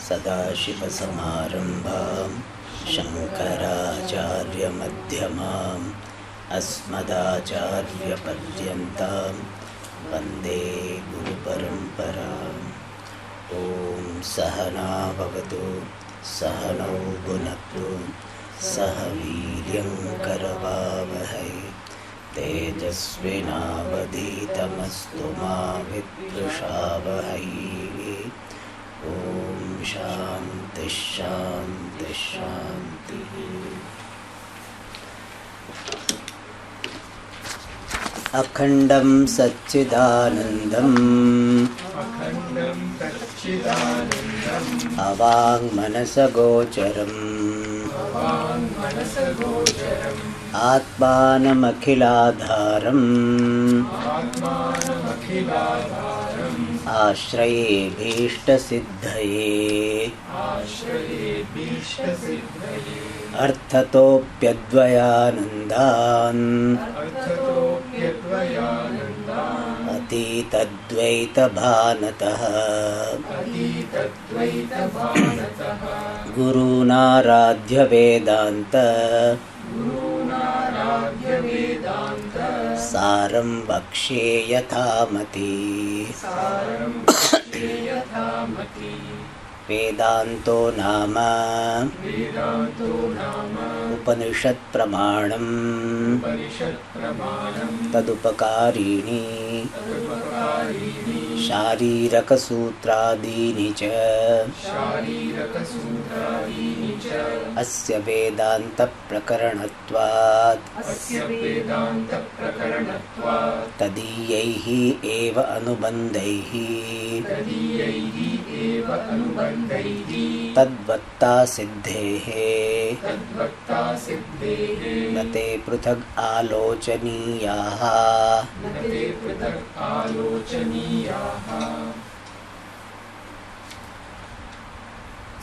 सदाशिवसमारम्भां शङ्कराचार्यमध्यमाम् अस्मदाचार्यपर्यन्तां वन्दे गुरुपरम्पराम्। ॐ सहना भवतु सहनौ भुनक्तु सह वीर्यं करवावहै तेजस्विनावधीतमस्तु मा विद्विषावहै। ॐ शान्ति शान्ति शान्तिः। अखण्डं सच्चिदानन्दम् अवाङ्मनसगोचरम् आत्मानमखिलाधारम् आश्रयेभीष्टसिद्धये अर्थतोऽप्यद्वयानन्दान् अतीतद्वैतभानतः गुरूणाराध्य वेदान्त सारं वक्ष्ये यथामति। वेदान्तो नाम उपनिषत् प्रमाणम् तदुपकारीणि शारीरकसूत्रादीनि च अस्य वेदान्तप्रकरणत्वात् तदीयैः एव अनुबन्धैः तद्वत्ता सिद्धेः न ते पृथग् आलोचनीयाः।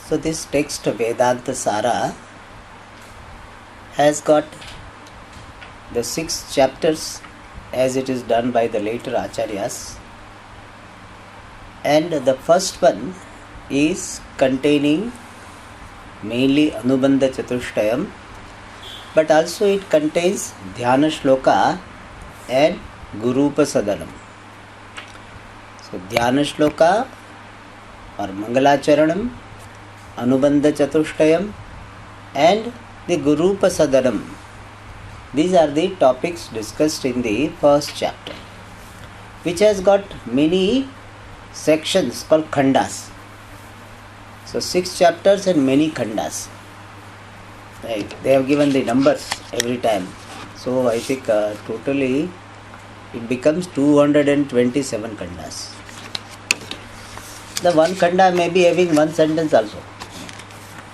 So this text Vedanta Sara has got the 6 chapters as it is done by the later Acharyas, and the first one is containing mainly Anubandha Chatushtayam, but also it contains Dhyana Shloka and Gurupa Sadanam. So Dhyana Shloka or Mangalacharanam, Anubandha Chatushtayam and the Gurupa Sadanam. These are the topics discussed in the first chapter, which has got many sections called khandas. So 6 chapters and many khandas. Right. They have given the numbers every time. So I think totally it becomes 227 khandas. The one khanda may be having one sentence also.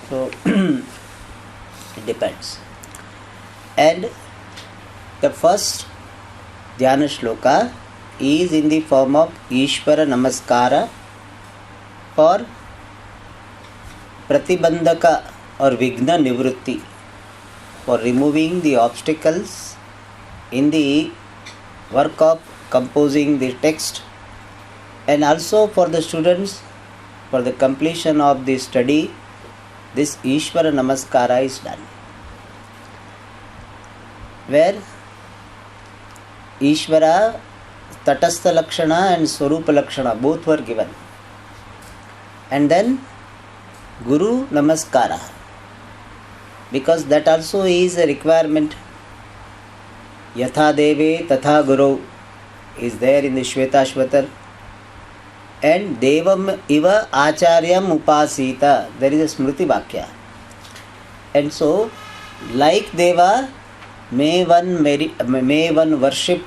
So it depends. And the first Dhyana Shloka is in the form of Ishvara Namaskara for Pratibandhaka or Vigna Nivrutti, for removing the obstacles in the work of composing the text, and also for the students for the completion of the study. This Ishvara Namaskara is done, where Ishvara, Tatastha Lakshana and Swarupa Lakshana both were given, and then Guru Namaskara, because that also is a requirement. Yatha Deve Tatha Guru is there in the Shvetashvatar, and Devam Iva Acharyam Upasita, there is a Smriti Vakya. And so, like Deva, may one worship,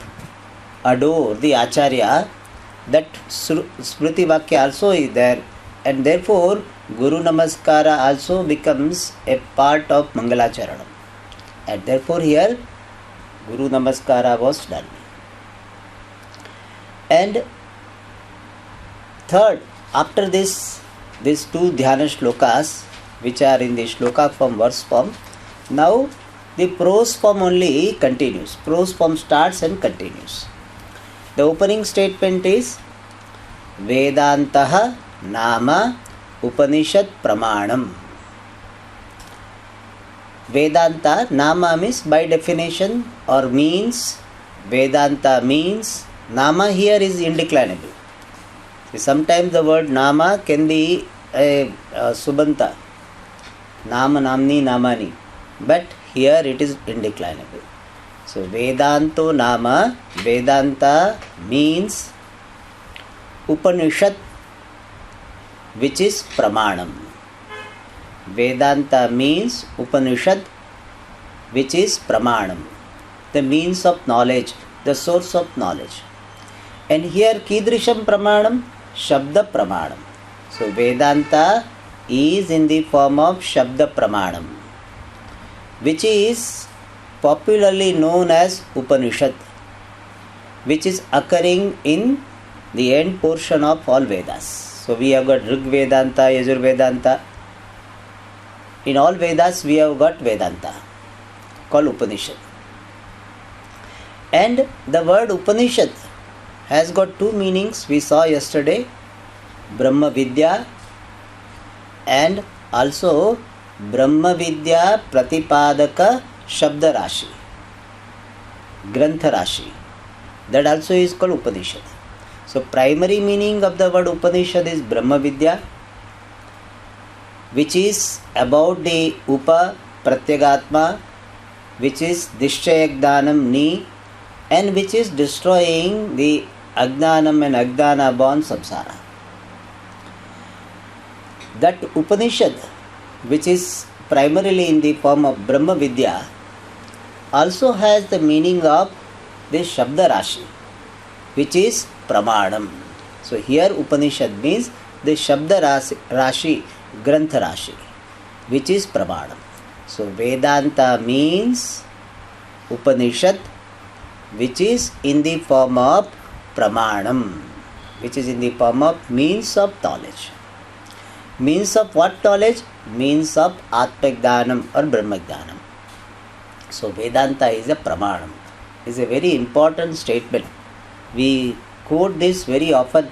adore the Acharya, that Smriti Vakya also is there, and therefore Guru Namaskara also becomes a part of Mangalacharanam, and therefore here Guru Namaskara was done. And third, after this, these 2 Dhyana Shlokas, which are in the Shloka form, verse form, now the prose form only continues. Prose form starts and continues. The opening statement is Vedantaha Nama Upanishad Pramanam. Vedanta, Nama means by definition or means, Vedanta means, Nama here is indeclinable. Sometimes the word Nama can be a Subanta, Nama, Namni, Namani, but here it is indeclinable. So Vedanto Nama, Vedanta means Upanishad, which is Pramanam. Vedanta means Upanishad, which is Pramanam, the means of knowledge, the source of knowledge. And here Kidrisham Pramanam, Shabda Pramanam. So Vedanta is in the form of Shabda Pramanam, which is popularly known as Upanishad, which is occurring in the end portion of all Vedas. So we have got Rig Vedanta, Yajur Vedanta. In all Vedas we have got Vedanta called Upanishad. And the word Upanishad has got two meanings we saw yesterday, Brahma Vidya and also Brahma Vidya Pratipadaka Shabda Rashi, Grantha Rashi. That also is called Upanishad. So primary meaning of the word Upanishad is Brahma Vidya, which is about the Upa Pratyagatma, which is Dishchayagdanam Ni, and which is destroying the Ajnanam and Ajnana born samsara. That Upanishad, which is primarily in the form of Brahma Vidya, also has the meaning of the Shabda Rashi, which is Pramanam. So here Upanishad means the Shabda Rashi, Grantha Rashi, which is Pramanam. So Vedanta means Upanishad, which is in the form of Pramanam, which is in the form of means of knowledge. Means of what knowledge? Means of Atmajnanam or Brahmajnanam. So Vedanta is a Pramanam. It's a very important statement. We quote this very often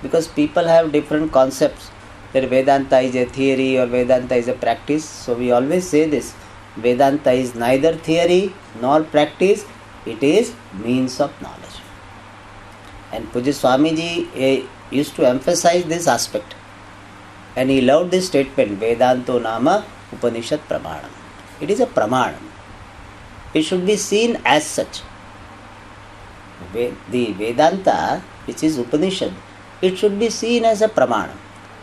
because people have different concepts. That Vedanta is a theory or Vedanta is a practice. So we always say this. Vedanta is neither theory nor practice. It is means of knowledge. And Pujya Swamiji used to emphasize this aspect. And he loved this statement, Vedanto Nama Upanishad Pramanam. It is a Pramanam. It should be seen as such. The Vedanta, which is Upanishad, it should be seen as a Pramanam.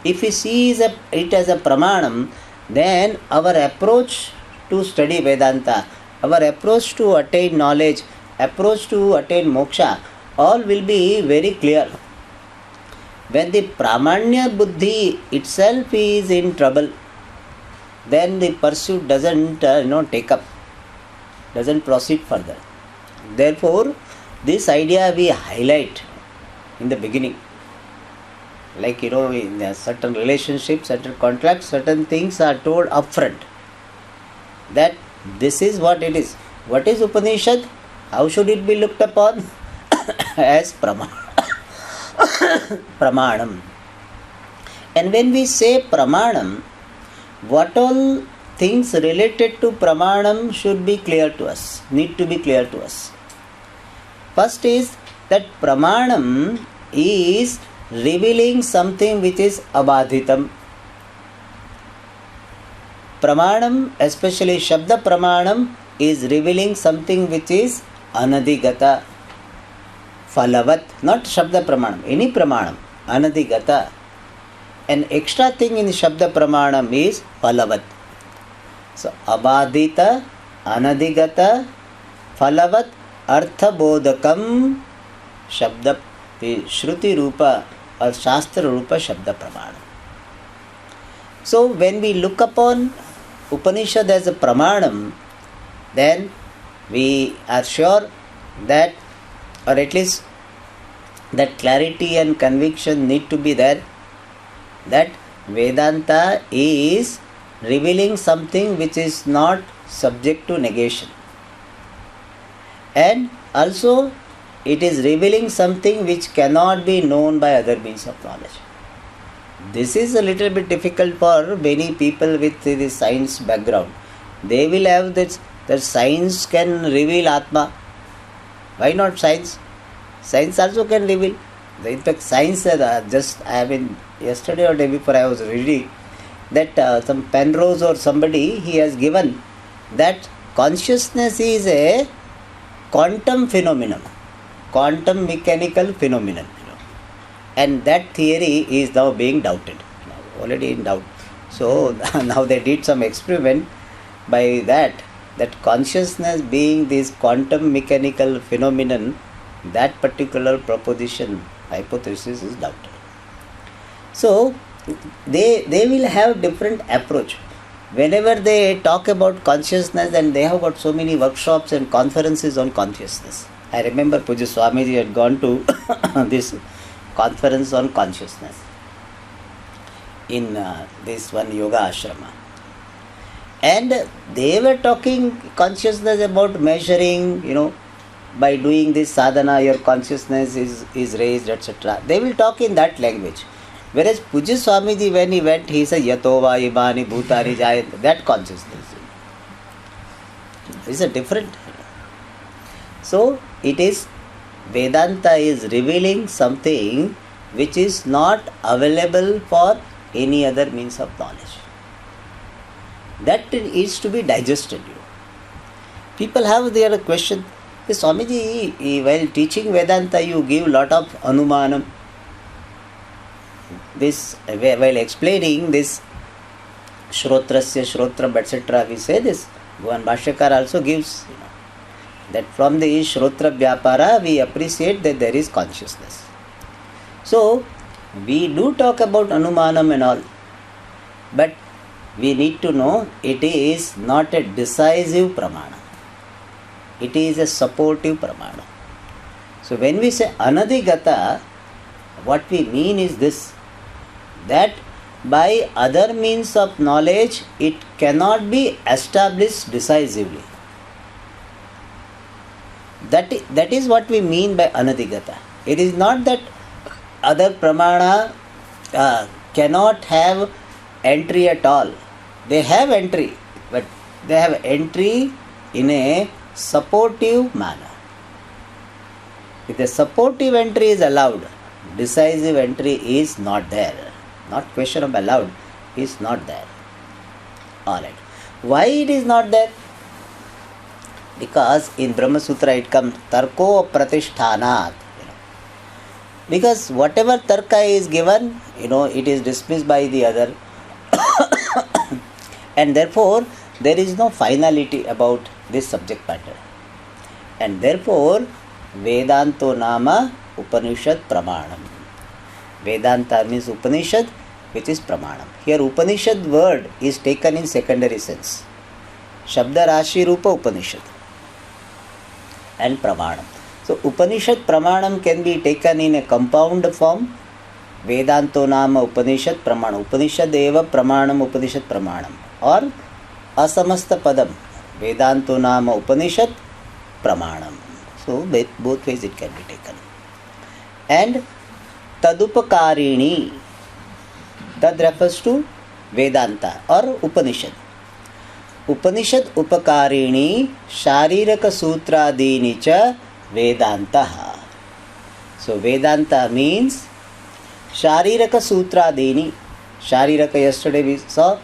If we see it as a Pramanam, then our approach to study Vedanta, our approach to attain knowledge, approach to attain moksha, all will be very clear. When the Pramanya Buddhi itself is in trouble, then the pursuit doesn't take up, doesn't proceed further. Therefore, this idea we highlight in the beginning. Like, in a certain relationship, certain contracts, certain things are told upfront. That this is what it is. What is Upanishad? How should it be looked upon? As Pramanam. And when we say Pramanam, what all things related to Pramanam should be clear to us, need to be clear to us. First is that Pramanam is revealing something which is abadhitam. Pramanam, especially Shabda Pramanam, is revealing something which is Anadigata, Phalavat, not Shabda Pramanam, any Pramanam, Anadigata. An extra thing in Shabda Pramanam is Phalavat. So, Abadita, Anadigata, Phalavat, Artha Bodhakam, Shabda, Shruti Rupa or Shastra Rupa Shabda Pramanam. So, when we look upon Upanishad as a Pramanam, then we are sure that, or at least that clarity and conviction need to be there, that Vedanta is revealing something which is not subject to negation. And also it is revealing something which cannot be known by other means of knowledge. This is a little bit difficult for many people with the science background. They will have this, that science can reveal Atma. Why not science? Science also can reveal. In fact, science, yesterday or day before I was reading that some Penrose or somebody, he has given that consciousness is a quantum phenomenon, quantum mechanical phenomenon. And that theory is now being doubted, already in doubt. So now they did some experiment by that consciousness being this quantum mechanical phenomenon, that particular proposition, hypothesis is doubted. So they will have different approach. Whenever they talk about consciousness, and they have got so many workshops and conferences on consciousness. I remember Pujya Swamiji had gone to this conference on consciousness in this one yoga ashrama, and they were talking consciousness about measuring, by doing this sadhana your consciousness is raised, etc. They will talk in that language. Whereas Pujya Swamiji, when he went, he said Yatova Imani Bhutani Jaya, that consciousness is a different. So it is, Vedanta is revealing something which is not available for any other means of knowledge. That is to be digested. People have their question, Swamiji, while teaching Vedanta, you give lot of anumanam. This, while explaining this Shrotrasya, Shrotram, etc., we say this. Bhavan Bhashyakar also gives, that from the Shrotra Vyapara we appreciate that there is consciousness. So, we do talk about Anumanam and all, but we need to know it is not a decisive pramana. It is a supportive pramana. So, when we say Anadigata, what we mean is this, that by other means of knowledge it cannot be established decisively. That is what we mean by Anadigata. It is not that other pramana cannot have entry at all. They have entry, but they have entry in a supportive manner. If the supportive entry is allowed, decisive entry is not there. Not question of allowed, is not there. Alright. Why it is not there? Because in Brahma Sutra it comes Tarko Pratishthanaat. Because whatever Tarka is given, it is dismissed by the other. And therefore, there is no finality about this subject matter. And therefore, Vedanto Nama Upanishad Pramanam. Vedanta means Upanishad, which is Pramanam. Here Upanishad word is taken in secondary sense. Shabda Rashi Rupa Upanishad and Pramanam. So Upanishad Pramanam can be taken in a compound form. Vedanto Nama Upanishad Pramanam. Upanishad Eva Pramanam Upanishad Pramanam. Or Asamasta Padam. Vedanto Nama Upanishad Pramanam. So both ways it can be taken. And Tadupakarini, that refers to Vedanta or Upanishad. Upanishad Upakarini Shariraka Sutradini cha Vedantaha. So Vedanta means Shariraka Sutradini. Shariraka, yesterday we saw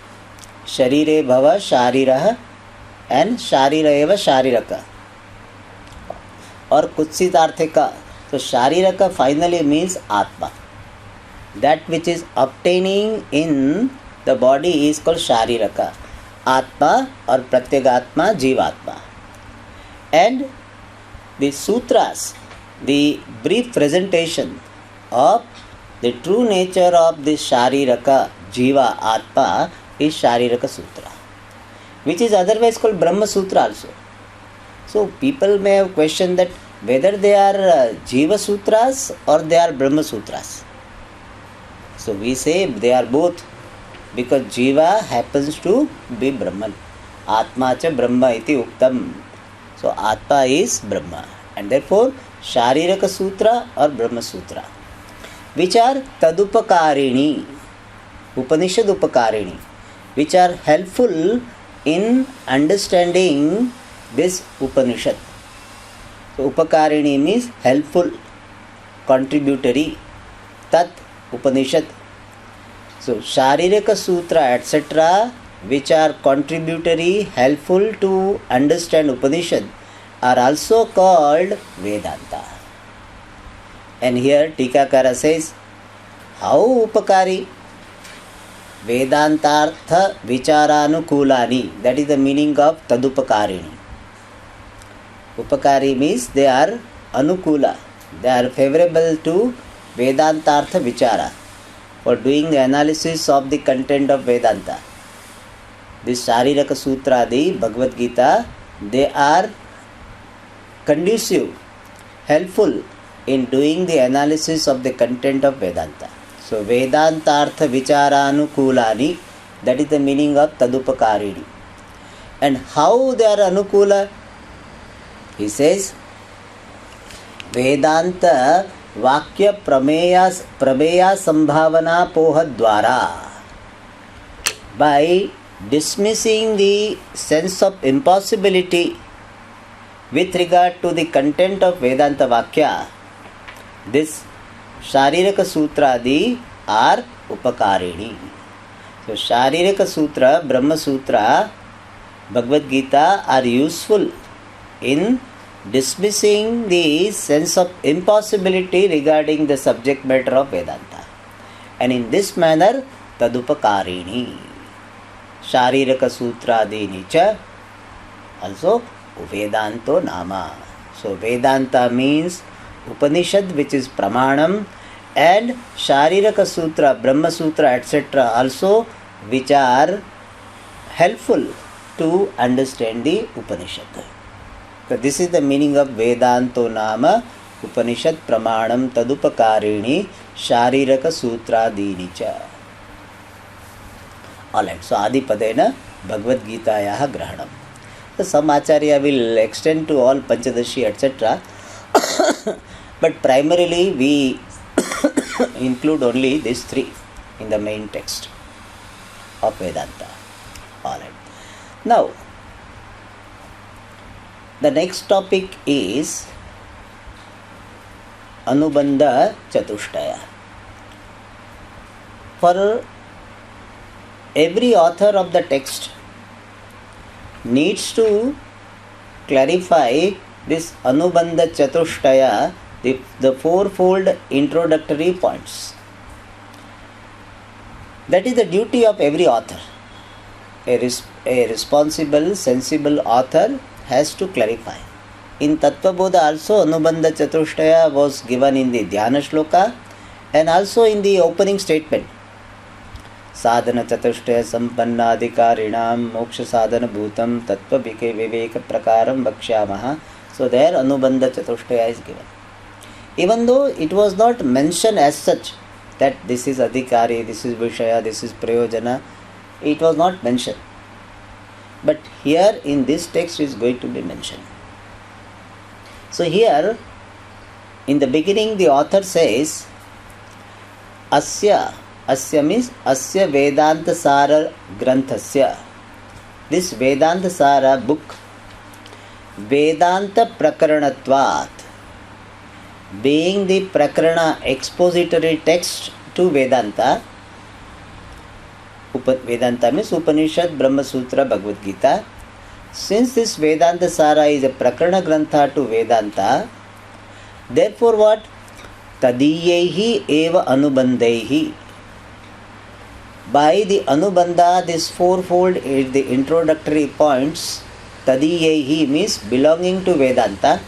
Sharire Bhava Shariraha and Sharira Eva Shariraka or Kutsitarthika. So Shariraka finally means Atma. That which is obtaining in the body is called Shariraka. Atma or Pratyagatma, Jivatma. And the sutras, the brief presentation of the true nature of this Shariraka, Jiva, Atma is Shariraka Sutra, which is otherwise called Brahma Sutra also. So people may have questioned that whether they are Jiva Sutras or they are Brahma Sutras. So we say they are both, because Jiva happens to be Brahman. Atma cha Brahma iti uktam. So Atma is Brahma. And therefore Shariraka Sutra or Brahma Sutra, which are Tadupakarini. Upanishad Upakarini, which are helpful in understanding this Upanishad. So Upakarini means helpful, contributory. Tat Upanishad. So Sharirika Sutra, etc., which are contributory, helpful to understand Upanishad, are also called Vedanta. And here Tikakara says, how Upakari? Vedantartha Vicharanukulani. That is the meaning of Tadupakarini. Upakari means they are Anukula. They are favorable to Vedantartha Vichara, for doing the analysis of the content of Vedanta. This Shariraka Sutra, the Bhagavad Gita, they are conducive, helpful in doing the analysis of the content of Vedanta. So Vedantartha Vicharanukulani, that is the meaning of Tadupakarini. And how they are Anukula? He says, Vedanta Vakya Prameya Sambhavana Poha Dwara. By dismissing the sense of impossibility with regard to the content of Vedanta Vakya, this Shariraka Sutra are Upakarini. So Shariraka Sutra, Brahma Sutra, Bhagavad Gita are useful in dismissing the sense of impossibility regarding the subject matter of Vedanta. And in this manner, Tadupakarini. Shariraka Sutra Nicha, also Vedanto Nama. So Vedanta means Upanishad, which is Pramanam, and Shariraka Sutra, Brahma Sutra, etc., also which are helpful to understand the Upanishad. So this is the meaning of Vedanto Nama, Upanishad Pramanam Tadupakarini, Shariraka Sutra Nicha. Alright, so Adipadena Bhagavad Gita Yaha Grahanam. So some Acharya will extend to all Panchadashi, etc. But primarily we include only these three in the main text of Vedanta. Alright. Now, the next topic is Anubandha Chatushtaya. For every author of the text needs to clarify this Anubandha Chatushtaya, the fourfold introductory points. That is the duty of every author. A responsible, sensible author has to clarify. In Tattva Bodha also Anubandha Chatushtaya was given in the Dhyana Shloka and also in the opening statement. Sadhana Chatushtaya Sampannadhikarinam Moksha Sadhana Bhutam Tattva Viveka Prakaram Bhakshyamaha. So there Anubandha Chatushtaya is given. Even though it was not mentioned as such that this is Adhikari, this is Vishaya, this is Prayojana, it was not mentioned. But here in this text is going to be mentioned. So here in the beginning the author says Asya means Asya Vedanta Sara Granthasya. This Vedanta Sara book, Vedanta Prakaranatvat, being the Prakarana expository text to Vedanta. Vedanta means Upanishad, Brahma Sutra, Bhagavad Gita. Since this Vedanta Sara is a Prakarana Grantha to Vedanta, therefore what? Tadiyehi eva Anubandhehi. By the Anubandha, this fourfold is the introductory points. Tadiyehi means belonging to Vedanta.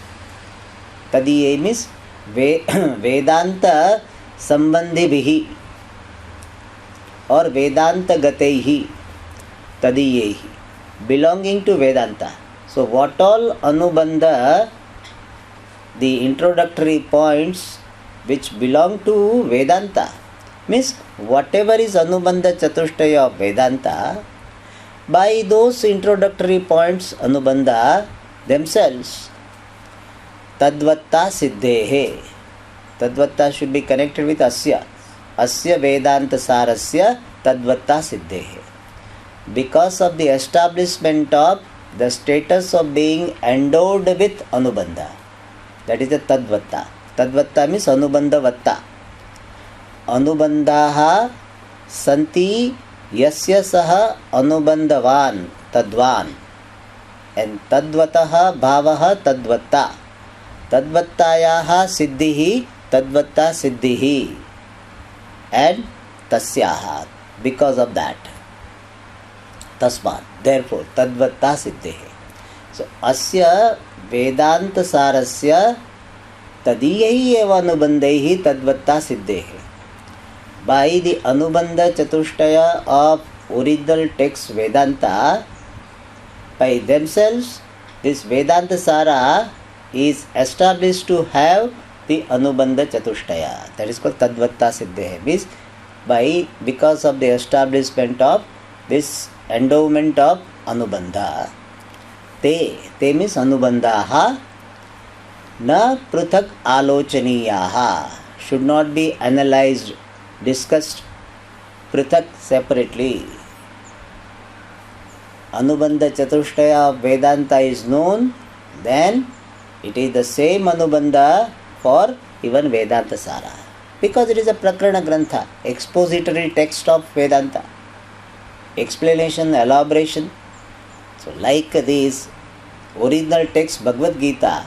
Tadiyehi means Vedanta Sambandhibihi or Vedanta Gatehi. Tadiyehi, belonging to Vedanta. So what all Anubandha, the introductory points which belong to Vedanta, means whatever is Anubandha Chatushtaya of Vedanta, by those introductory points Anubandha themselves, Tadvatta Siddhehe. Tadvatta should be connected with Asya. Asya Vedanta Sarasya Tadvatta Siddhehe. Because of the establishment of the status of being endowed with Anubandha. That is the Tadvatta. Tadvatta means Anubandha Vatta. Anubandhaha santi yasya saha anubandhavan tadvan. And Tadvataha bhavaha Tadvatta. Tadvattayaha siddhihi Tadvatta siddhihi. And tasyaha. Because of that. Tasmat. Therefore, Tadvatta siddhihi. So, asya Vedanta sarasya tadiyahi eva anubandhaihi Tadvatta siddhihi. By the Anubandha Chatushtaya of original text Vedanta, by themselves, this Vedanta Sara is established to have the Anubandha Chatushtaya. That is called Tadvatta Siddhehe. Means because of the establishment of this endowment of Anubandha. Te means Anubandhaha na pruthak alochaniyaha. Should not be analyzed, discussed pruthak separately. Anubandha Chatushtaya of Vedanta is known, then it is the same Anubandha for even Vedanta Sara. Because it is a Prakarana Grantha, expository text of Vedanta. Explanation, elaboration. So like this original text Bhagavad Gita,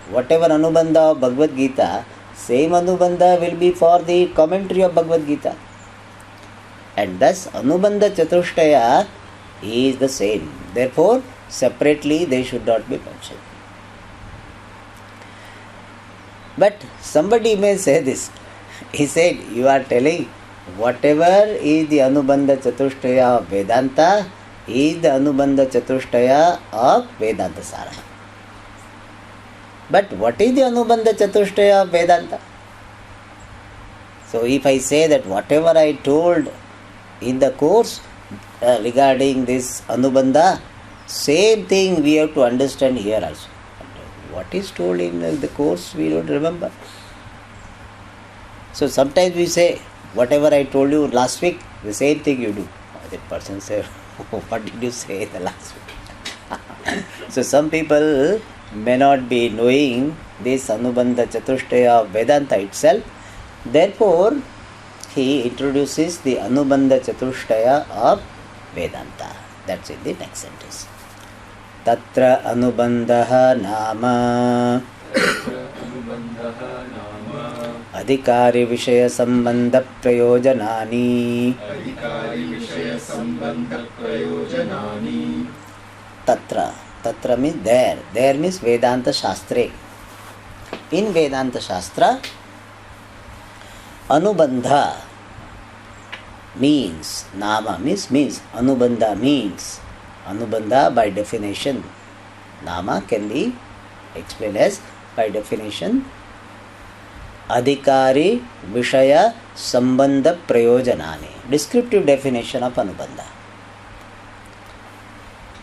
whatever Anubandha of Bhagavad Gita, same Anubandha will be for the commentary of Bhagavad Gita. And thus Anubandha Chatushtaya is the same. Therefore, separately they should not be mentioned. But somebody may say this. He said, you are telling whatever is the Anubandha Chatushtaya of Vedanta is the Anubandha Chatushtaya of Vedanta Sara. But what is the Anubandha Chatushtaya of Vedanta? So if I say that whatever I told in the course regarding this Anubandha, same thing we have to understand here also. What is told in the course we don't remember. So sometimes we say, whatever I told you last week, the same thing you do. That person says, what did you say the last week? So some people may not be knowing this Anubandha Chatushtaya of Vedanta itself. Therefore, he introduces the Anubandha Chatushtaya of Vedanta. That's in the next sentence. Tatra Anubandhaha Nama Adhikari Vishaya Sambandha Prayojanani. Tatra. Tatra means there. There means Vedanta Shastre. In Vedanta Shastra, Anubandha means, Nama means, Anubandha means. Anubandha by definition. Nama can be explained as by definition Adhikari Vishaya Sambandha Prayojanani. Descriptive definition of Anubandha.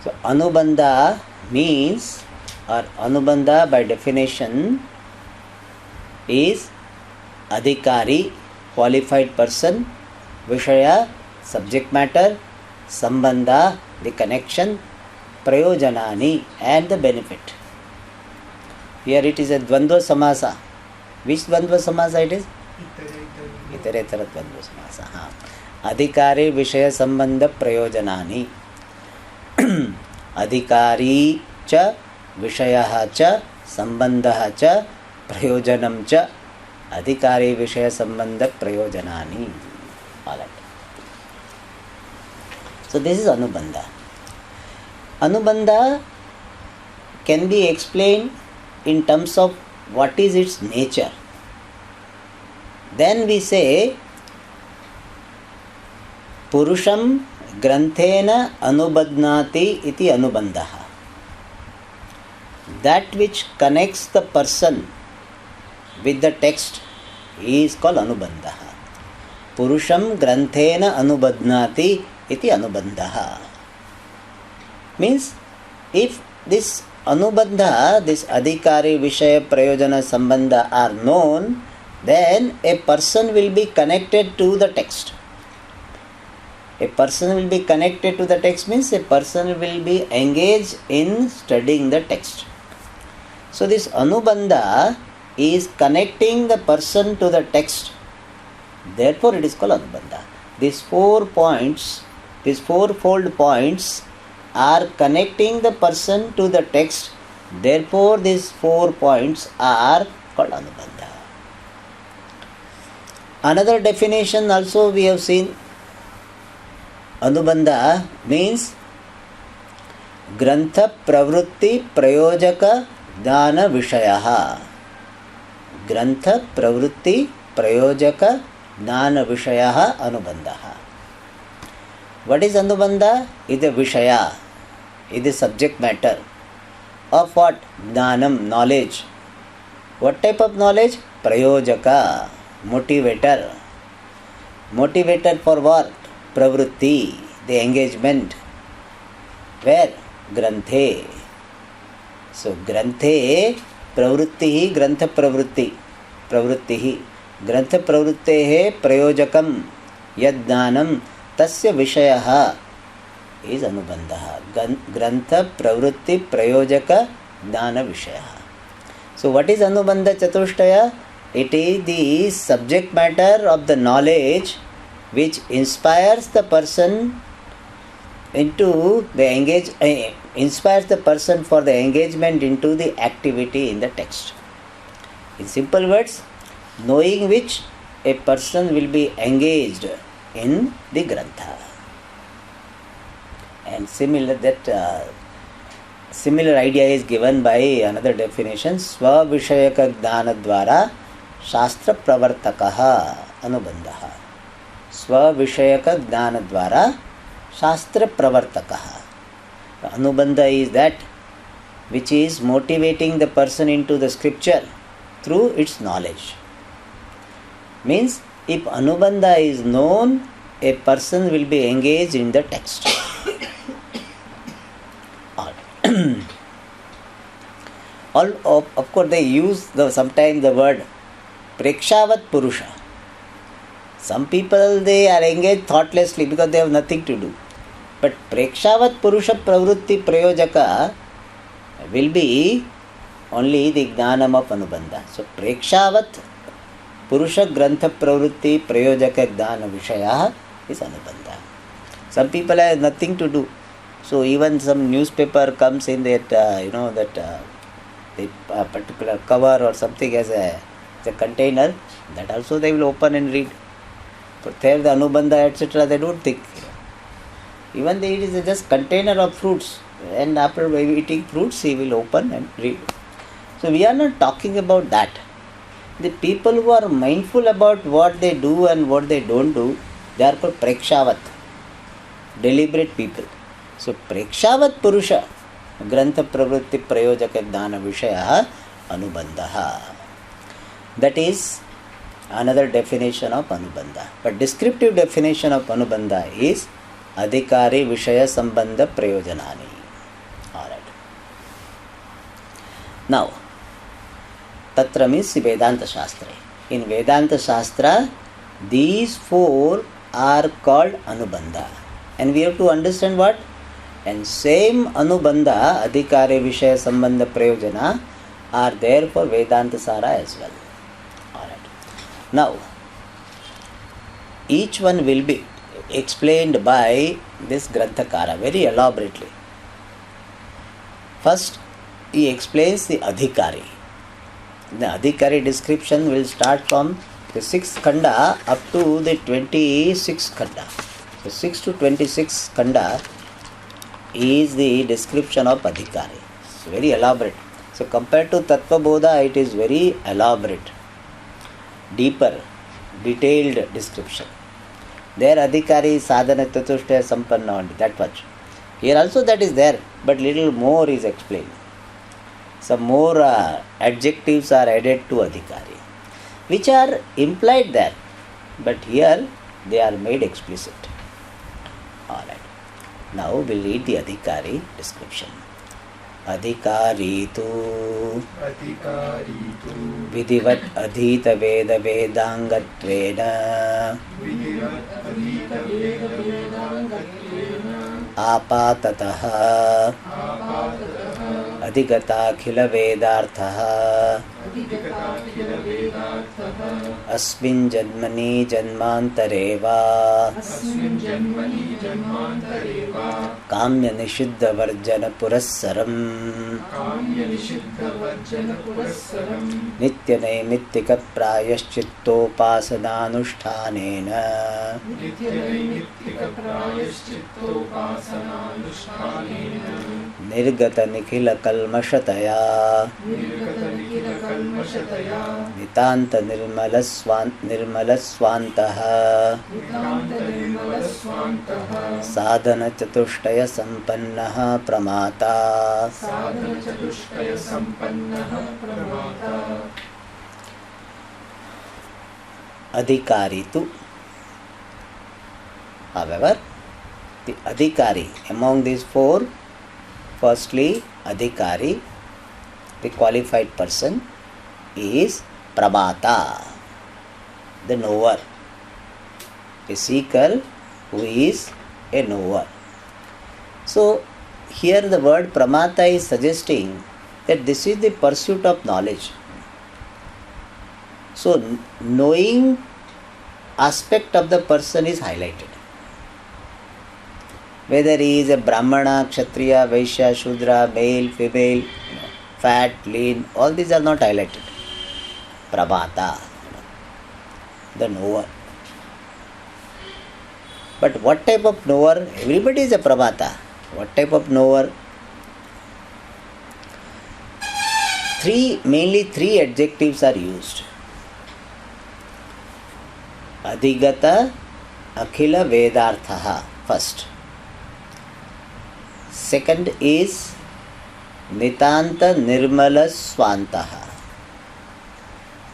So Anubandha means, or Anubandha by definition is Adhikari, qualified person, Vishaya, subject matter, Sambandha, the connection, Prayojanani, and the benefit. Here it is a Dvandva Samasa. Which Dvandva Samasa it is? Itaretara Dvandva Samasa. Adhikari Vishaya Sambandha Prayojanani. Adhikari cha Vishayaha cha Sambandhaha cha Prayojanam cha Adhikari Vishaya Sambandha Prayojanani. All right. So this is Anubandha. Anubandha can be explained in terms of what is its nature. Then we say Purusham Granthena Anubadnati iti Anubandhaha. That which connects the person with the text is called Anubandhaha. Purusham Granthena Anubadnati iti Anubandhaha. Means, if this Anubandha, this Adhikari, Vishaya, Prayojana, Sambandha are known, then a person will be connected to the text. A person will be connected to the text means a person will be engaged in studying the text. So this Anubandha is connecting the person to the text. Therefore it is called Anubandha. These 4 points, these 4-fold points are connecting the person to the text. Therefore these 4 points are called Anubandha. Another definition also we have seen. Anubandha means Grantha Pravrutti Prayojaka Dana Vishayaha. Grantha Pravrutti Prayojaka Dana Vishayaha Anubandha. What is Anubandha? It is a Vishaya. It is subject matter. Of what? Jnanam, knowledge. What type of knowledge? Prayojaka, motivator. Motivator for what? Pravrutti, the engagement. Where? Granthe. So, Granthe, Pravrutti, Grantha Pravrutti. Pravrutti. Grantha Pravrutte Prayojakam Yad Jnanam Tasya Vishayaha is Anubandha. Grantha Pravrutti Prayojaka Jnana Vishayaha. So, what is Anubandha Chatushtaya? It is the subject matter of the knowledge which inspires the person into the inspires the person for the engagement into the activity in the text. In simple words, knowing which a person will be engaged in the grantha. And similar idea is given by another definition. Svavishayaka Jnana Dvara Shastra Pravartakaha Anubandha. Svavishayaka Jnana Dvara Shastra Pravartakaha. Anubandha is that which is motivating the person into the scripture through its knowledge. Means, if Anubandha is known, a person will be engaged in the text. Of course, they use sometimes the word Prekshavat Purusha. Some people, they are engaged thoughtlessly because they have nothing to do. But Prekshavat Purusha Pravrutti Prayojaka will be only the Jnanam of Anubandha. So, Prekshavat Purusha Grantha Pravrutti Prayojaka Jnana Vishaya is Anubandha. Some people have nothing to do. So, even some newspaper comes in that, the particular cover or something as a container, that also they will open and read. But there the Anubandha, etc., they don't think. Even it is just container of fruits, and after eating fruits, he will open and read. So we are not talking about that. The people who are mindful about what they do and what they don't do, they are called Prekshavat, deliberate people. So Prekshavat Purusha, Grantha Pravrutti Prayojaka Jnana Vishaya Anubandha. That is another definition of Anubandha. But descriptive definition of Anubandha is Adhikari Vishaya Sambandha Prayojanani. Alright. Now, Tatra means Vedanta Shastra. In Vedanta Shastra, these 4 are called Anubandha. And we have to understand what? And same Anubandha, Adhikari Vishaya Sambandha Prayojana, are there for Vedanta Sara as well. Alright. Now, each one will be explained by this Granthakara very elaborately. First, he explains the Adhikari. The Adhikari description will start from the 6th Khanda up to the 26th Khanda. The 6 to 26 Khanda is the description of Adhikari. It's very elaborate. So compared to Tattva Bodha, it is very elaborate, deeper, detailed description. There Adhikari Sadhana Chatushtaya Sampanna only, that much. Here also that is there, but little more is explained. Some more adjectives are added to Adhikari, which are implied there, but here they are made explicit. Alright. Now we'll read the Adhikari description. अधिकारी तु विधिवत् अधीत वेद वेदांगत्वेन आपाततः अधिगताखिल वेदार्थः अस्मिन् जन्मनि जन्मान्तरे वा काम्य निषिद्ध version पुरस्सरम् नित्य नैमित्तिक प्रायश्चित्तोपासनानुष्ठानेन निर्गत निखिल कल्मषतया नितान्त निर्मलस्वान्तः साधन चतुष्टय संपन्नः प्रमाता अधिकारी तु. However, the adhikari among these four, firstly adhikari, the qualified person, is prabhata, the knower, a seeker who is a knower. So here the word pramata is suggesting that this is the pursuit of knowledge. So knowing aspect of the person is highlighted. Whether he is a Brahmana, Kshatriya, Vaishya, Shudra, male, female, fat, lean, all these are not highlighted. Prabhata, the knower. But what type of knower? Everybody is a Prabhata. What type of knower? Mainly three adjectives are used. Adhigata, Akhila, Vedarthaha, first. Second is Nitanta Nirmala Swantaha.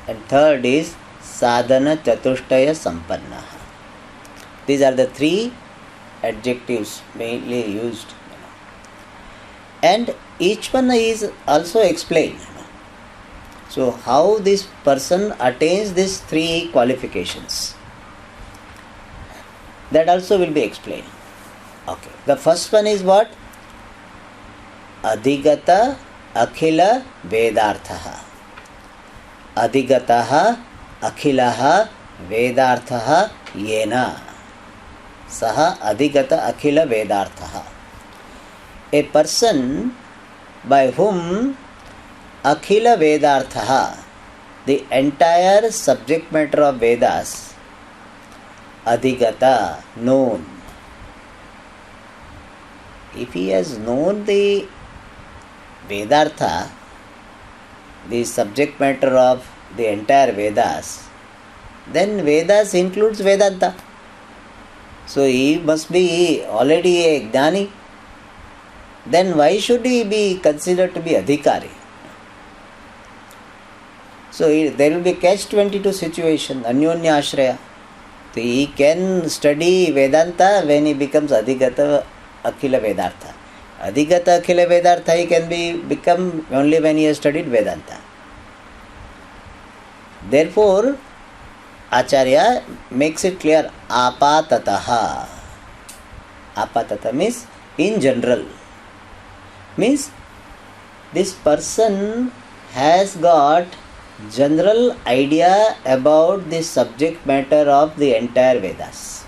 And third is Sadhana Chatushtaya Sampannaha. These are the three adjectives mainly used. And each one is also explained. So how this person attains these three qualifications, that also will be explained. Okay. The first one is what? Adhigata Akhila Vedarthaha. Adhigataha Akhilaha Vedarthaha Yena. Saha Adhigata Akhila Vedarthaha. A person by whom Akhila Vedarthaha, the entire subject matter of Vedas, Adhigata, known. If he has known the Vedartha, the subject matter of the entire Vedas, then Vedas includes Vedanta. So he must be already a Jnani. Then why should he be considered to be Adhikari? So there will be catch-22 situation, Anyonya Ashraya. So he can study Vedanta when he becomes Adhigata Akhila Vedartha. Adhigata Akhila Vedartha he can become only when he has studied Vedanta. Therefore, Acharya makes it clear, apatataha. Apatata means in general. Means this person has got general idea about the subject matter of the entire Vedas.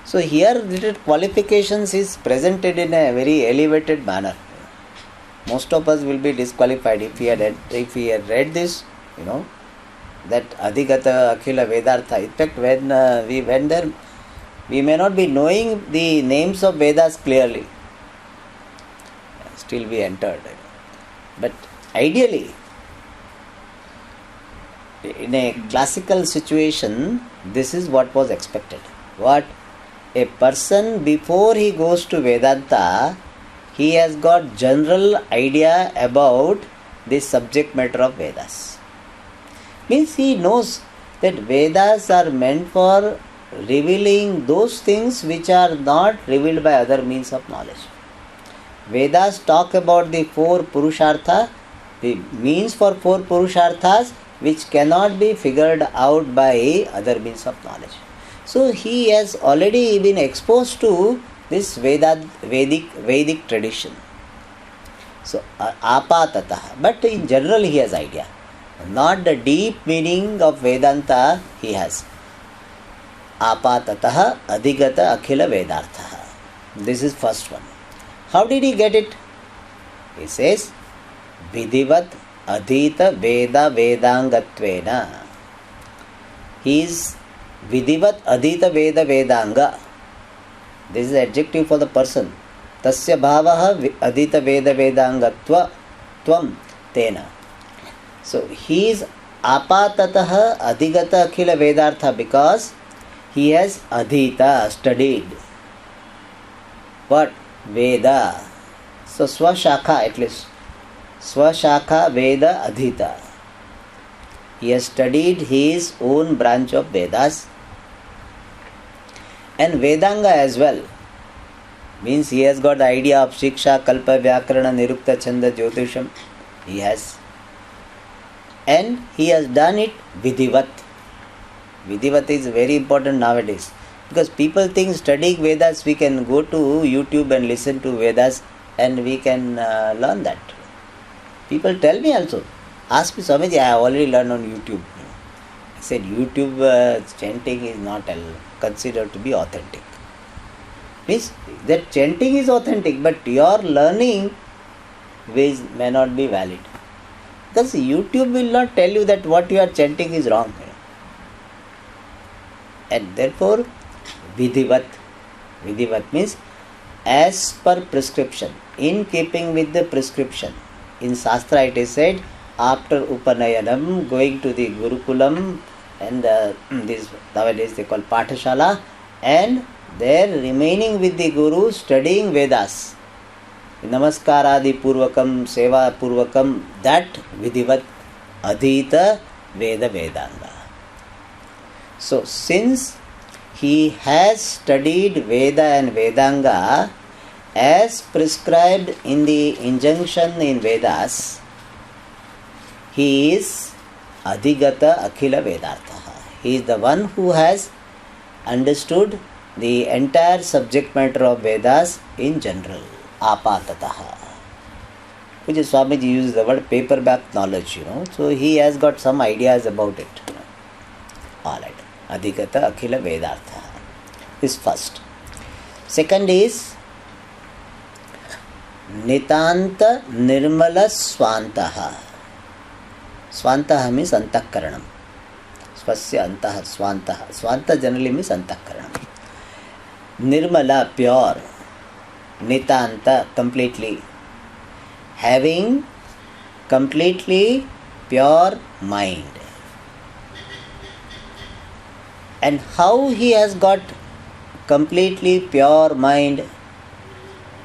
So here related qualifications is presented in a very elevated manner. Most of us will be disqualified if we had read this, that Adhigata Akhila Vedartha. In fact, when we went there, we may not be knowing the names of Vedas clearly. Still we entered. But ideally, in a classical situation, this is what was expected. What? A person before he goes to Vedanta, he has got general idea about the subject matter of Vedas. Means he knows that Vedas are meant for revealing those things which are not revealed by other means of knowledge. Vedas talk about the four purushartha, the means for four purusharthas which cannot be figured out by other means of knowledge. So he has already been exposed to this Vedic tradition. So apatatah, but in general he has idea. Not the deep meaning of Vedanta he has. Apatatah adhigata akhila vedartha. This is first one. How did he get it? He says, Vidhivat adhita veda vedangatvena. He is Vidhivat adhita veda vedanga. This is adjective for the person. Tasya bhavaha adhita veda vedangatva tvam tena. So he is apatatah adhigata akhila vedartha because he has adhita, studied. What? Veda. So Swashakha at least. Swashakha Veda Adhita. He has studied his own branch of Vedas and Vedanga as well. Means he has got the idea of Shiksha, Kalpa, Vyakarana, Nirukta, Chanda, Jyotisham. He has. And he has done it Vidhivat. Vidhivat is very important nowadays. Because people think studying Vedas, we can go to YouTube and listen to Vedas and we can learn that. People tell me also, ask me, Swamiji, I have already learned on YouTube. I said, YouTube chanting is not considered to be authentic. Means that chanting is authentic, but your learning ways may not be valid. Because YouTube will not tell you that what you are chanting is wrong. And therefore, Vidhivat. Vidhivat means as per prescription, in keeping with the prescription. In Shastra it is said, after Upanayanam, going to the Gurukulam and this nowadays they call Pathashala, and there remaining with the Guru studying Vedas. Namaskaradi Purvakam, Seva Purvakam, that Vidhivat Adhita Veda Vedanga. So since he has studied Veda and Vedanga as prescribed in the injunction in Vedas, he is Adhigata Akhila Vedartha. He is the one who has understood the entire subject matter of Vedas in general. Apatataha. Which is Swamiji uses the word paperback knowledge, So he has got some ideas about it. Alright. Adhigata Akhila Vedartha is first. Second is Nitanta Nirmala Swantaha. Swantaha means Antakaranam. Swasya Antaha Swantaha. Swanta generally means Antakaranam. Nirmala, pure. Nitanta, completely. Having completely pure mind. And how he has got completely pure mind,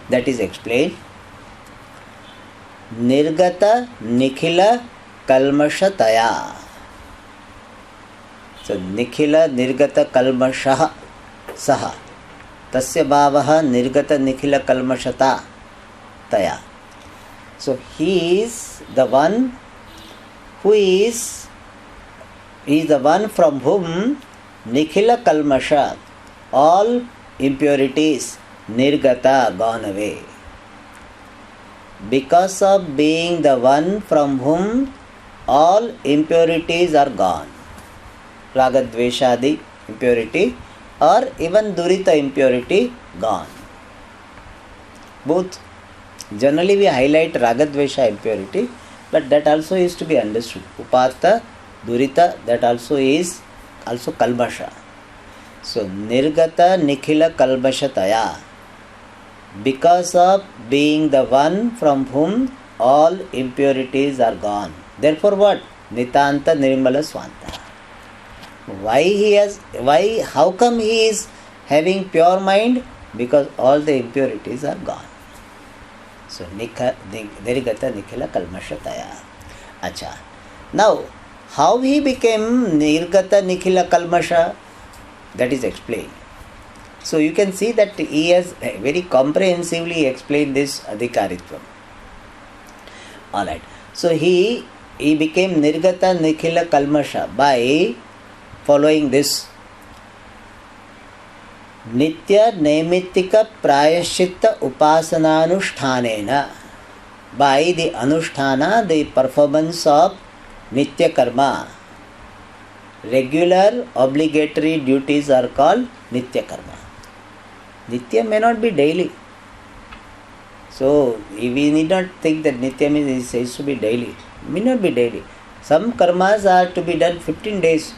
that is explained. Nirgata Nikhila Kalmashataya. So Nikhila Nirgata Kalmashaha Saha. Tasya Bhavaha Nirgata Nikhila Kalmashata Taya. So he is the one who is the one from whom Nikhila Kalmasha, all impurities, Nirgata, gone away. Because of being the one from whom all impurities are gone. Ragadveshadi impurity or even Durita impurity gone. Both. Generally we highlight Ragadvesha impurity, but that also is to be understood. Upata, Durita, that also is also Kalmasha. So Nirgata Nikhila Kalmashataya. Because of being the one from whom all impurities are gone. Therefore what? Nitanta Nirmala Swanta. How come he is having pure mind? Because all the impurities are gone. So Nirgata Nikhila Kalmashataya. Acha. Now, how he became Nirgata Nikhila Kalmasha? That is explained. So you can see that he has very comprehensively explained this adhikaritvam. Alright. So he became Nirgata Nikhila Kalmasha by following this Nitya Naimittika Prayaschitta Upasananushthanena. By the Anusthana, the performance of Nitya Karma. Regular obligatory duties are called Nitya Karma. Nitya may not be daily. So we need not think that Nitya means it has to be daily. It may not be daily. Some karmas are to be done 15 days.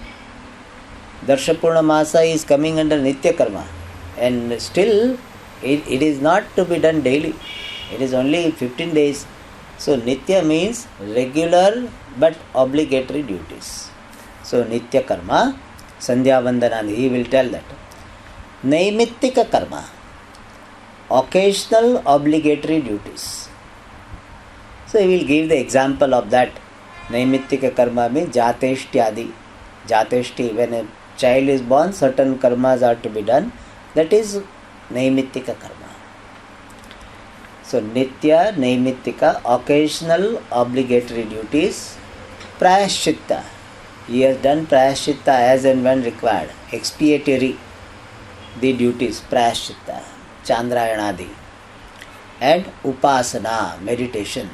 Darshapurna Masa is coming under Nitya Karma. And still it is not to be done daily. It is only 15 days. So Nitya means regular but obligatory duties. So Nitya Karma, Sandhya Vandanani, he will tell that. Naimittika Karma, occasional obligatory duties. So he will give the example of that. Naimittika Karma means Jateshtyadi. Jateshti, when a child is born, certain karmas are to be done. That is Naimittika Karma. So Nitya, Naimittika, occasional obligatory duties. Prayaschitta, he has done Prayaschitta as and when required. Expiatory, the duties, Prayaschitta, Chandrayanadi. And Upasana, meditation.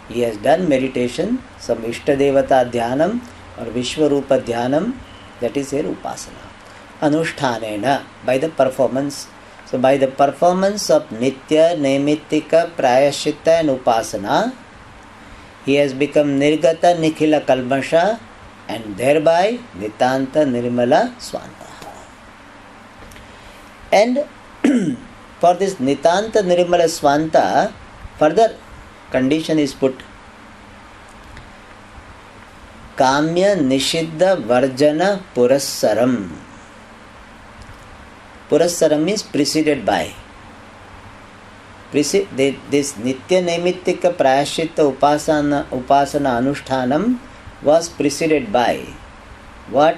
He has done meditation, some Ishtadevata Dhyanam or Vishwarupa Dhyanam, that is here Upasana. Anushtanena, by the performance. So by the performance of Nitya, Naimittika, Prayaschitta and Upasana, he has become Nirgata Nikhila Kalmasha and thereby Nitanta Nirmala Swanta. And for this Nitanta Nirmala Swanta, further condition is put. Kamya Nishiddha Varjana Purassaram. Purassaram means preceded by. This Nitya Naimittika Prayaschitta Upasana Anushtanam was preceded by what?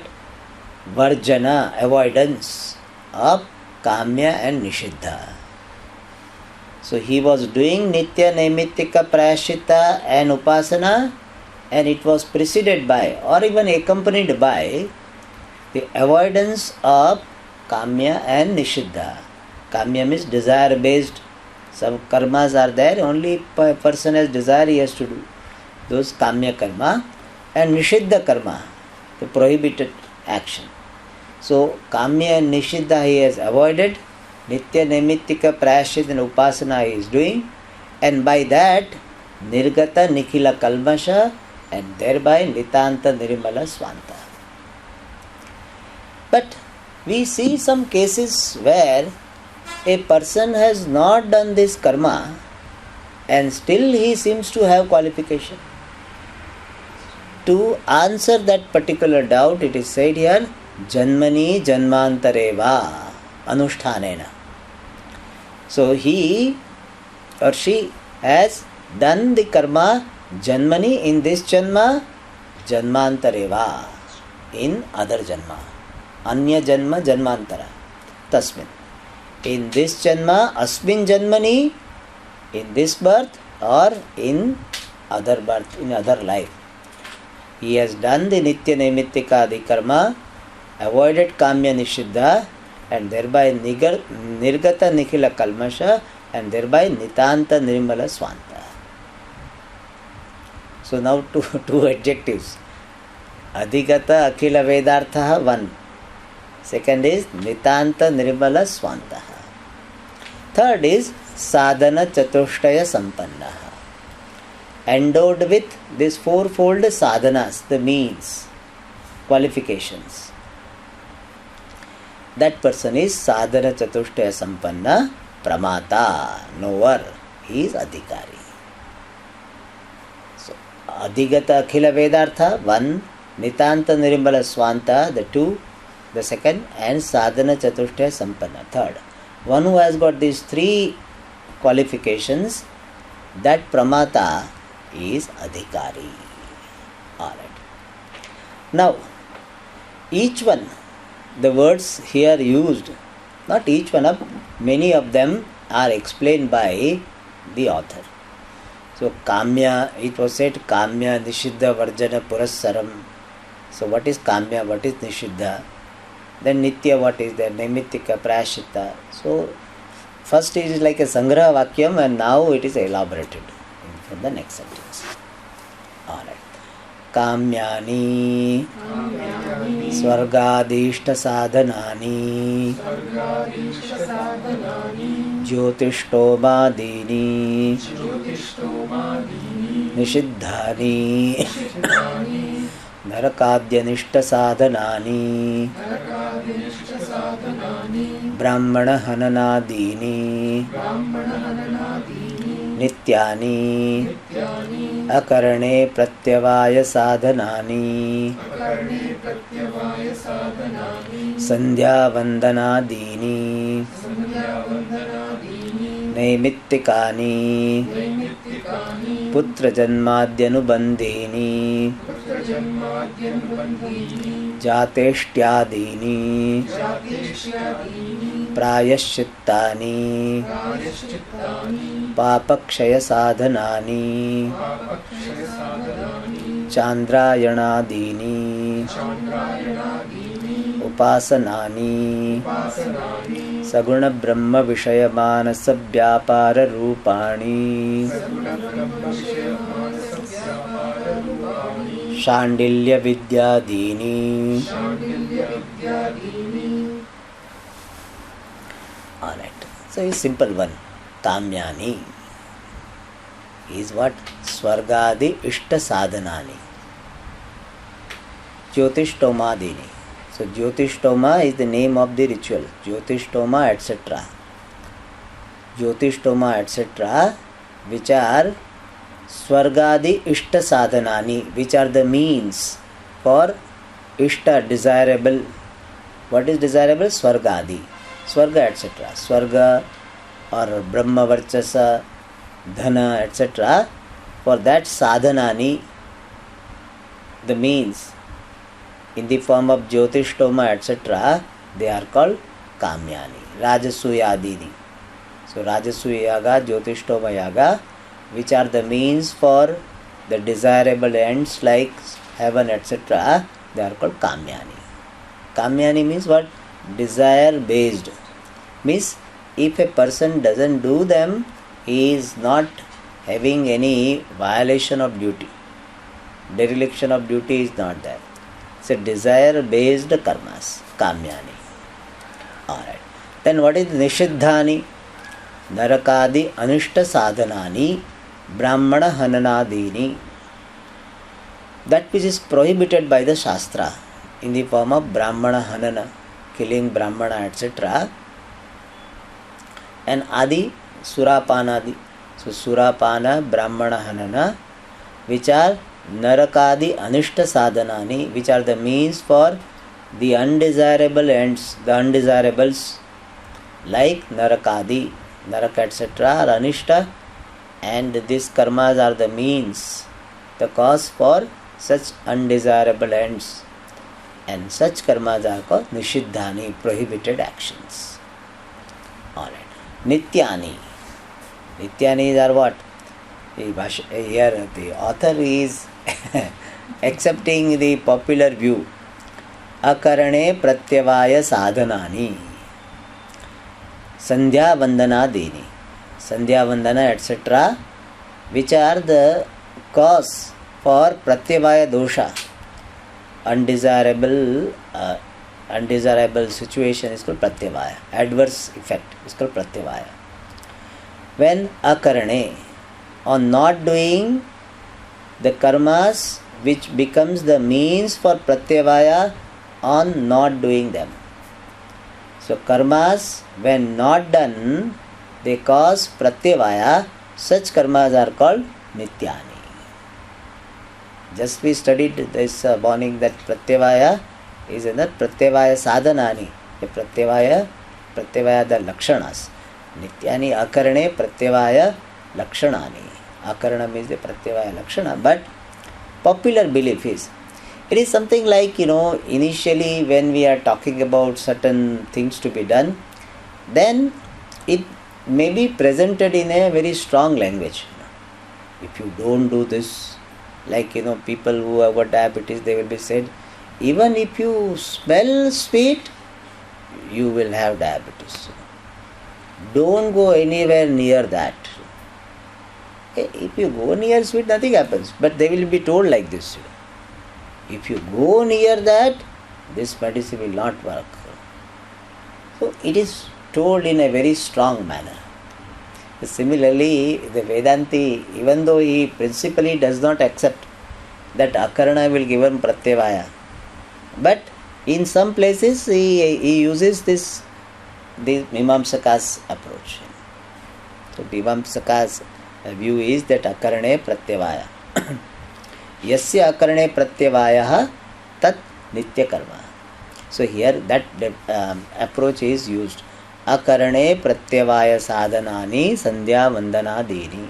Varjana, avoidance of Kamya and Nishiddha. So he was doing Nitya Naimittika Prayaschitta and Upasana, and it was preceded by or even accompanied by the avoidance of Kamya and Nishiddha. Kamya means desire based. Some karmas are there, only a person has desire he has to do. Those Kamya karma and Nishiddha karma, the prohibited action. So Kamya and Nishiddha he has avoided. Nitya Naimittika Prayaschitta and Upasana he is doing, and by that Nirgata Nikhila Kalmasha and thereby Nitanta Nirmala Swanta. But we see some cases where a person has not done this karma and still he seems to have qualification. To answer that particular doubt, it is said here, Janmani Janmantareva Anushtanena. So he or she has done the karma Janmani in this Janma, Janmantareva in other Janma. Anya Janma Janmantara Tasmin. In this Janma, Asmin Janmani, in this birth or in other birth, in other life. He has done the Nitya Naimittika Adi Karma, avoided Kamya Nishiddha, and thereby Nirgata Nikhila Kalmasha, and thereby Nitanta Nirmala Swanta. So now two adjectives. Adhigata Akhila Vedartha, one. Second is Nitanta Nirmala Swanta. Third is Sadhana Chatushtaya Sampanna. Endowed with this fourfold sadhanas, the means, qualifications. That person is Sadhana Chatushtaya Sampanna Pramata, knower. He is Adhikari. So, Adhigata Akhila Vedartha, one. Nitanta Nirmala Swanta, the two. The second, and Sadhana Chatushtaya Sampanna, third. One who has got these three qualifications, that Pramata is Adhikari. Alright. Now, each one, the words here used Not each one of, many of them are explained by the author. So Kamya, it was said Kamya, Nishiddha, Varjana, Purassaram. So what is Kamya, what is Nishiddha? Then Nitya, what is there? Naimittika, Prayashita. So first it is like a Sangraha Vakyam, and now it is elaborated for the next sentence. Alright. Kamyani Swargadishta Sadhanani Jyotishtomadini Nishiddhani Narakadyanishta Sadhanani Brahmana Hananadini Nityani Akarane Pratyavaya Sadhanani Sandhya Vandanadini Naimittikani Putra Janmadhyanubandhini Jateshtyadini Prayaschittani Papakshaya Sadhanani Chandrayanadini Upasanani Saguna Brahma Vishaya Manasa Vyapara Rupani Shandilya Vidyadini. Alright, so it's simple one. Kamyani is what? Swargadi Ishta Sadhanani. Jyotishtomadini. So Jyotishtoma is the name of the ritual. Jyotishtoma, etc. Jyotishtoma, etc. which are Swargadi Ishta Sadhanani, which are the means for Ishta, desirable. What is desirable? Swargadi. Swarga, etc. Swarga or Brahma Varchasa, Dhana, etc. For that Sadhanani, the means in the form of Jyotishtoma, etc., they are called Kamyani. Rajasuyadini. So Rajasuya Yaga, Jyotishtoma Yaga, which are the means for the desirable ends like heaven, etc., they are called Kamyani. Kamyani means what? Desire based. Means if a person doesn't do them, he is not having any violation of duty. Dereliction of duty is not there. It's a desire based karmas, Kamyani. Alright. Then what is Nishiddhani? Narakadi Anishta Sadhanani Brahmana Hananadini. That which is prohibited by the Shastra in the form of Brahmana Hanana, killing Brahmana, etc. And Adi Surapanadi. So Surapana, Brahmana Hanana, which are Narakadi Anishta Sadhanani, which are the means for the undesirable ends, the undesirables, like Narakadi, Naraka, etc. are Anishta, and these karmas are the means, the cause for such undesirable ends, and such karmas are called Nishiddhani, prohibited actions. Alright. Nityani. Nityanis are what? Here the author is accepting the popular view. Akarane Pratyavaya Sadhanani. Sandhya Vandana Dini. Sandhya Vandana, etc., which are the cause for Pratyavaya Dosha. Undesirable situation is called Pratyavaya. Adverse effect is called Pratyavaya. When Akarane, on not doing the karmas which becomes the means for Pratyavaya on not doing them. So karmas when not done, they cause Pratyavaya. Such karmas are called Nityani. Just we studied this morning that Pratyavaya is in the Pratyavaya Sadhanani. The Pratyavaya the Lakshanas. Nityani Akarane Pratyavaya Lakshanani. Akarana means the Pratyavaya Lakshana. But popular belief is, it is something like, initially when we are talking about certain things to be done, then it may be presented in a very strong language. If you don't do this, like people who have got diabetes, they will be said, even if you smell sweet, you will have diabetes. Don't go anywhere near that. If you go near sweet, nothing happens. But they will be told like this. If you go near that, this medicine will not work. So it is told in a very strong manner. Similarly, the Vedanti, even though he principally does not accept that Akarana will give him Pratyavaya, but in some places he uses this Mimamsaka's approach. So Mimamsaka's view is that Akarane Pratyavaya. Yasya Akarane Pratyavaya tat Nitya Karma. So here that approach is used. Akarane Pratyavaya Sadhanani Sandhya Vandana Dini.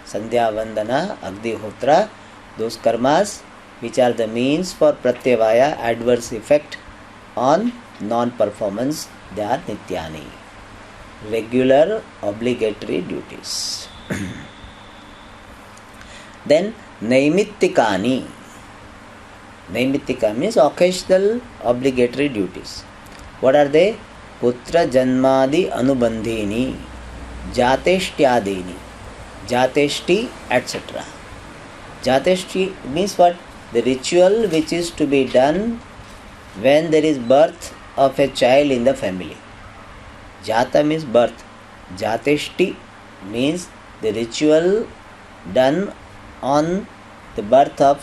Sandhya Vandana, Agnihotra, those karmas which are the means for Pratyavaya, adverse effect on non-performance, they are Nityani. Regular obligatory duties. Then Naimittikani. Naimittika means occasional obligatory duties. What are they? Putra Janmadi Anubandhini, Jateshtyadini, Jateshti, etc. Jateshti means what? The ritual which is to be done when there is birth of a child in the family. Jata means birth. Jateshti means the ritual done on the birth of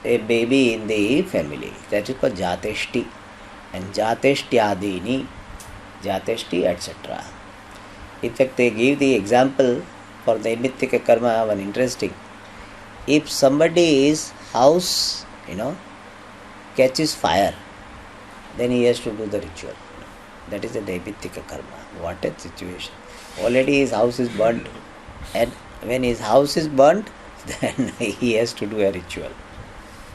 a baby in the family. That is called Jateshti. And Jateshtyadini, Jateshti, etc. In fact, they give the example for the Naimittika karma, one interesting. If somebody's house, catches fire, then he has to do the ritual. That is the Naimittika karma. What a situation. Already his house is burnt. And when his house is burnt, then he has to do a ritual.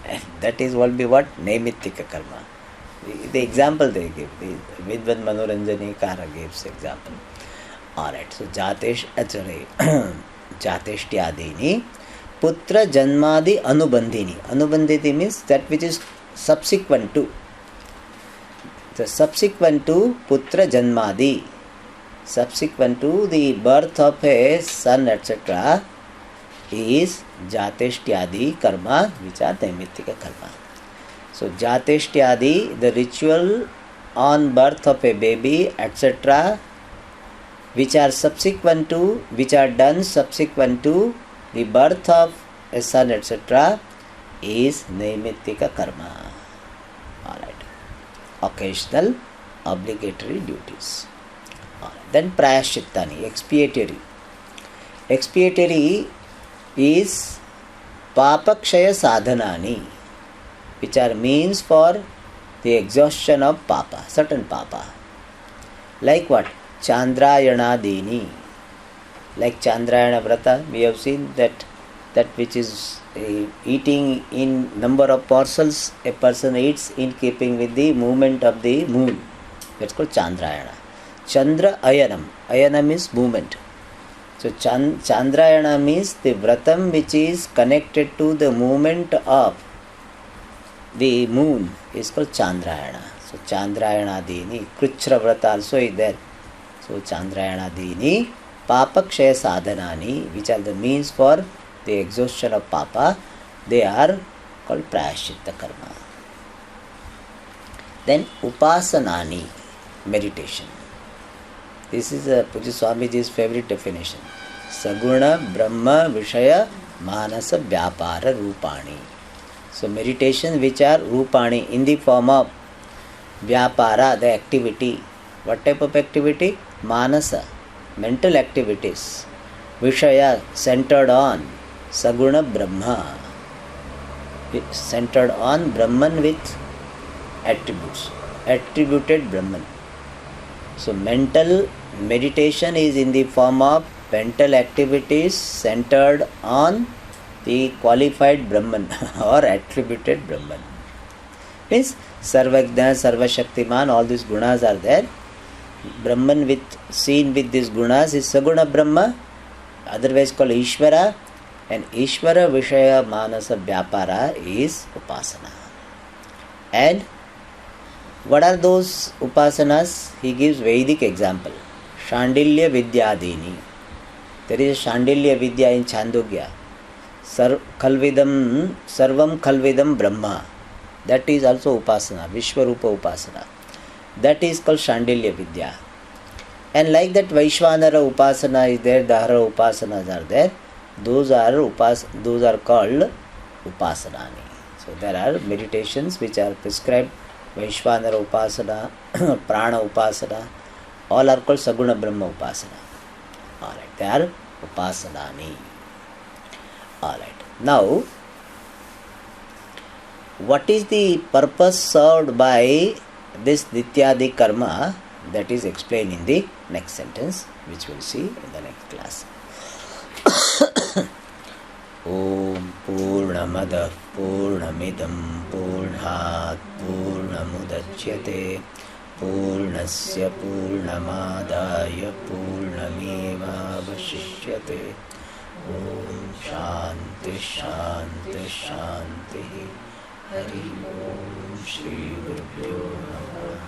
And that is will be what? Naimittika karma. The example they give, the Vidvan Manoranjani Kara gives example. Alright, so Jateshtyadini, Putra Janmadi Anubandhini. Anubandhini means that which is subsequent to. So subsequent to Putra Janmadi, subsequent to the birth of a son, etc., is Jateshtyadi karma, which are Naimittika karma. So Jateshtyadi, the ritual on birth of a baby, etc., which are done subsequent to the birth of a son, etc., is Naimittika karma. Alright. Occasional obligatory duties. Then Prayaschittani, expiatory. Expiatory is Papakshaya Sadhanani, which are means for the exhaustion of papa, certain papa. Like what? Chandrayanadini. Like Chandrayana Vrata, we have seen that which is eating in number of parcels a person eats in keeping with the movement of the moon. That's called Chandrayana. Chandra Ayanam. Ayanam means movement. So Chandrayana means the Vratam which is connected to the movement of the moon is called Chandrayana. So Chandrayana Dini, Kruchra Vrata also is there. So Chandrayana Dini, Papakshaya Sadhanani, which are the means for the exhaustion of papa, they are called Prayaschitta karma. Then Upasanani, meditation. This is Pujya Swamiji's favorite definition. Saguna Brahma Vishaya Manasa Vyapara Rupani. So meditation which are Rupani in the form of Vyapara, the activity. What type of activity? Manasa, mental activities. Vishaya, centered on Saguna Brahma, centered on Brahman with attributes, attributed Brahman. So mental meditation is in the form of mental activities centered on the qualified Brahman or attributed Brahman. Means Sarvajna, Sarvashaktiman, all these gunas are there. Brahman with seen with these gunas is Saguna Brahma, otherwise called Ishvara, and Ishvara Vishaya Manasa Vyapara is Upasana. And what are those upasanas? He gives Vedic example. Shandilya Vidyadini. There is a Shandilya Vidya in Chandogya. Sarvam Khalvidam Brahma. That is also Upasana, Vishwarupa Upasana. That is called Shandilya Vidya. And like that Vaishwanara Upasana is there, Dahara Upasanas are there. Those are called Upasanani. So there are meditations which are prescribed. Vaishwanara Upasana, Prana Upasana, all are called Saguna Brahma Upasana. Alright, they are Upasanani. Alright, now what is the purpose served by this Nityadi Karma? That is explained in the next sentence, which we will see in the next class. Om Purnamada Purnamidam Purnat Purnamudachyate Purnasya Purnamadaya Purnameva Vashishyate. Om Shanti Shanti Shanti. Hari Om Shri Gurubhyo Namah.